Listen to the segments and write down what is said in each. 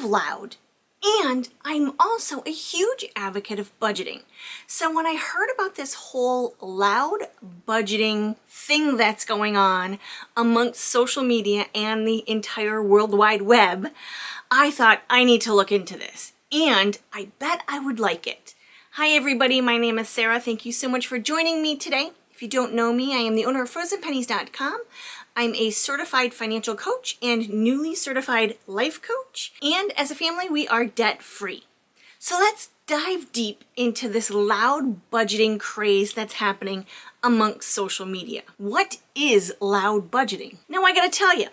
of loud, and I'm also a huge advocate of budgeting. So when I heard about this whole loud budgeting thing that's going on amongst social media and the entire World Wide Web, I thought I need to look into this, and I bet I would like it. Hi everybody, my name is Sarah. Thank you so much for joining me today. If you don't know me, I am the owner of FrozenPennies.com. I'm a certified financial coach and newly certified life coach. And as a family, we are debt-free. So let's dive deep into this loud budgeting craze that's happening amongst social media. What is loud budgeting? Now I gotta tell you,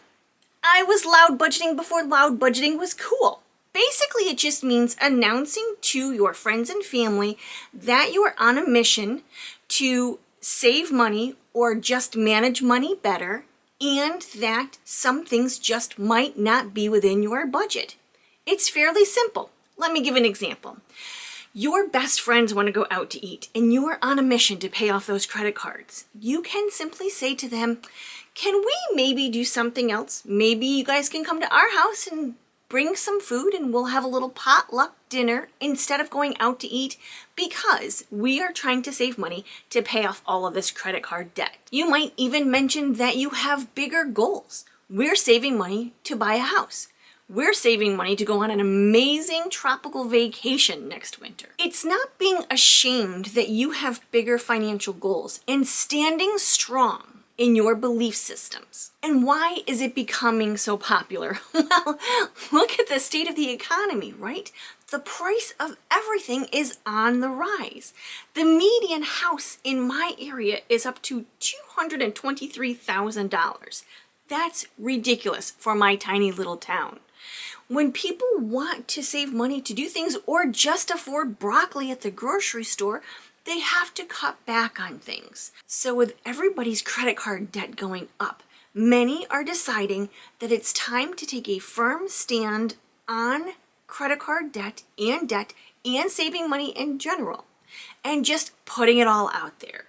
I was loud budgeting before loud budgeting was cool. Basically, it just means announcing to your friends and family that you are on a mission to save money or just manage money better, and that some things just might not be within your budget. It's fairly simple. Let me give an example. Your best friends want to go out to eat and you are on a mission to pay off those credit cards. You can simply say to them, can we maybe do something else? Maybe you guys can come to our house and bring some food and we'll have a little potluck dinner instead of going out to eat, because we are trying to save money to pay off all of this credit card debt. You might even mention that you have bigger goals. We're saving money to buy a house. We're saving money to go on an amazing tropical vacation next winter. It's not being ashamed that you have bigger financial goals and standing strong in your belief systems. And why is it becoming so popular? Well, look at the state of the economy, right? The price of everything is on the rise. The median house in my area is up to $223,000. That's ridiculous for my tiny little town. When people want to save money to do things or just afford broccoli at the grocery store, they have to cut back on things. So with everybody's credit card debt going up, many are deciding that it's time to take a firm stand on credit card debt and saving money in general, and just putting it all out there.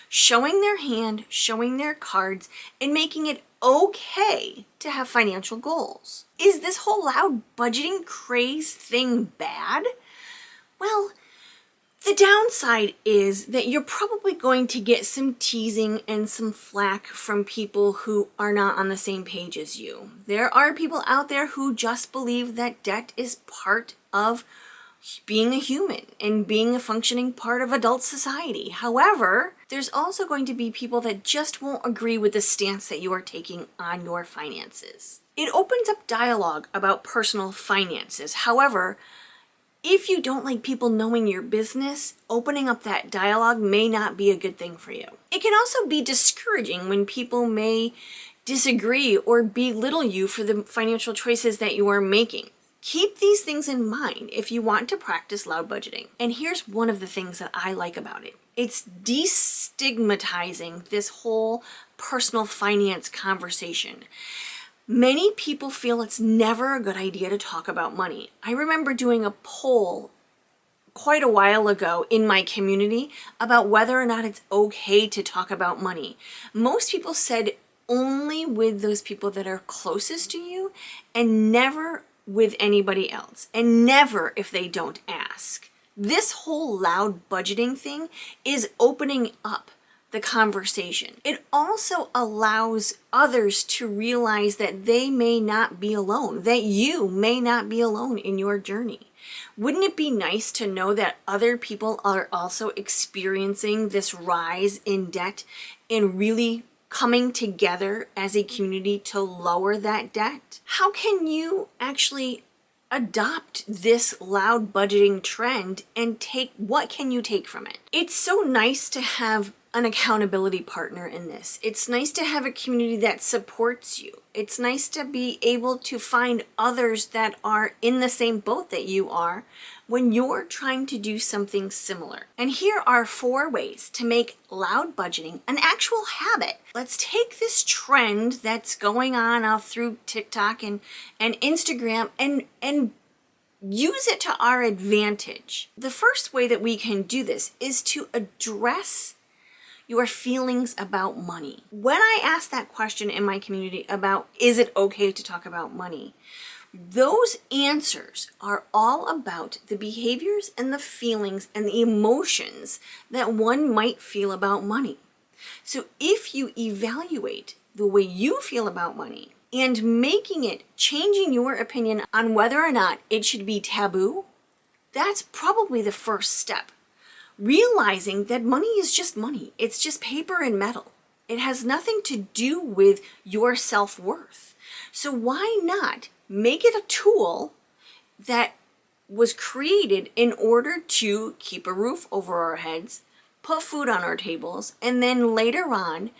Showing their hand, showing their cards, and making it okay to have financial goals. Is this whole loud budgeting craze thing bad? Well, the downside is that you're probably going to get some teasing and some flack from people who are not on the same page as you. There are people out there who just believe that debt is part of being a human and being a functioning part of adult society. However, there's also going to be people that just won't agree with the stance that you are taking on your finances. It opens up dialogue about personal finances. However, if you don't like people knowing your business, opening up that dialogue may not be a good thing for you. It can also be discouraging when people may disagree or belittle you for the financial choices that you are making. Keep these things in mind if you want to practice loud budgeting. And here's one of the things that I like about it. It's destigmatizing this whole personal finance conversation. Many people feel it's never a good idea to talk about money. I remember doing a poll quite a while ago in my community about whether or not it's okay to talk about money. Most people said only with those people that are closest to you and never with anybody else, and never if they don't ask. This whole loud budgeting thing is opening up the conversation. It also allows others to realize that they may not be alone, that you may not be alone in your journey. Wouldn't it be nice to know that other people are also experiencing this rise in debt and really coming together as a community to lower that debt? How can you actually adopt this loud budgeting trend and what can you take from it? It's so nice to have an accountability partner in this. It's nice to have a community that supports you. It's nice to be able to find others that are in the same boat that you are when you're trying to do something similar. And here are 4 ways to make loud budgeting an actual habit. Let's take this trend that's going on through TikTok and Instagram and use it to our advantage. The first way that we can do this is to address your feelings about money. When I asked that question in my community about, is it okay to talk about money? Those answers are all about the behaviors and the feelings and the emotions that one might feel about money. So if you evaluate the way you feel about money and making it, changing your opinion on whether or not it should be taboo, that's probably the first step. Realizing that money is just money. It's just paper and metal. It has nothing to do with your self-worth. So why not make it a tool that was created in order to keep a roof over our heads, put food on our tables, and then later on,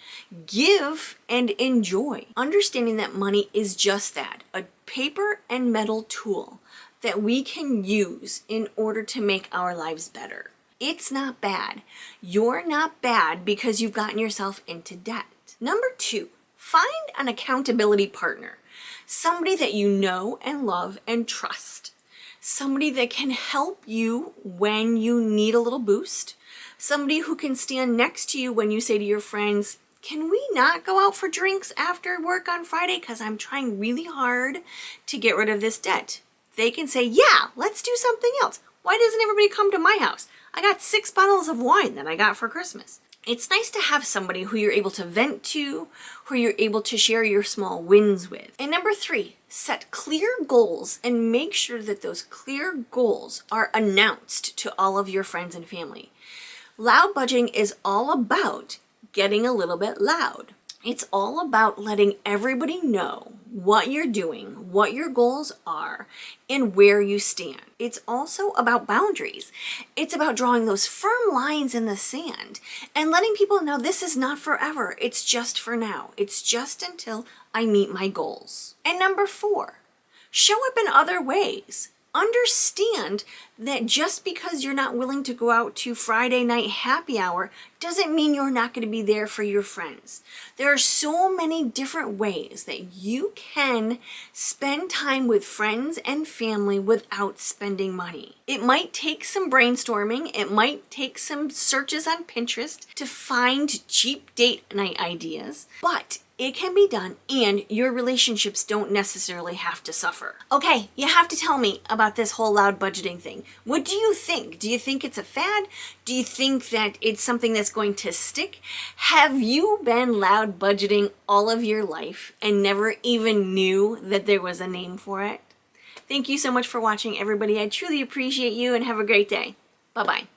give and enjoy. Understanding that money is just that, a paper and metal tool that we can use in order to make our lives better. It's not bad. You're not bad because you've gotten yourself into debt. Number 2, find an accountability partner. Somebody that you know and love and trust. Somebody that can help you when you need a little boost. Somebody who can stand next to you when you say to your friends, can we not go out for drinks after work on Friday because I'm trying really hard to get rid of this debt? They can say, yeah, let's do something else. Why doesn't everybody come to my house? I got 6 bottles of wine that I got for Christmas. It's nice to have somebody who you're able to vent to, who you're able to share your small wins with. And number 3, set clear goals and make sure that those clear goals are announced to all of your friends and family. Loud budgeting is all about getting a little bit loud. It's all about letting everybody know what you're doing, what your goals are, and where you stand. It's also about boundaries. It's about drawing those firm lines in the sand and letting people know this is not forever. It's just for now. It's just until I meet my goals. And number 4, show up in other ways. Understand that just because you're not willing to go out to Friday night happy hour doesn't mean you're not going to be there for your friends. There are so many different ways that you can spend time with friends and family without spending money. It might take some brainstorming. It might take some searches on Pinterest to find cheap date night ideas, but it can be done and your relationships don't necessarily have to suffer. Okay, you have to tell me about this whole loud budgeting thing. What do you think? Do you think it's a fad? Do you think that it's something that's going to stick? Have you been loud budgeting all of your life and never even knew that there was a name for it? Thank you so much for watching, everybody. I truly appreciate you and have a great day. Bye-bye.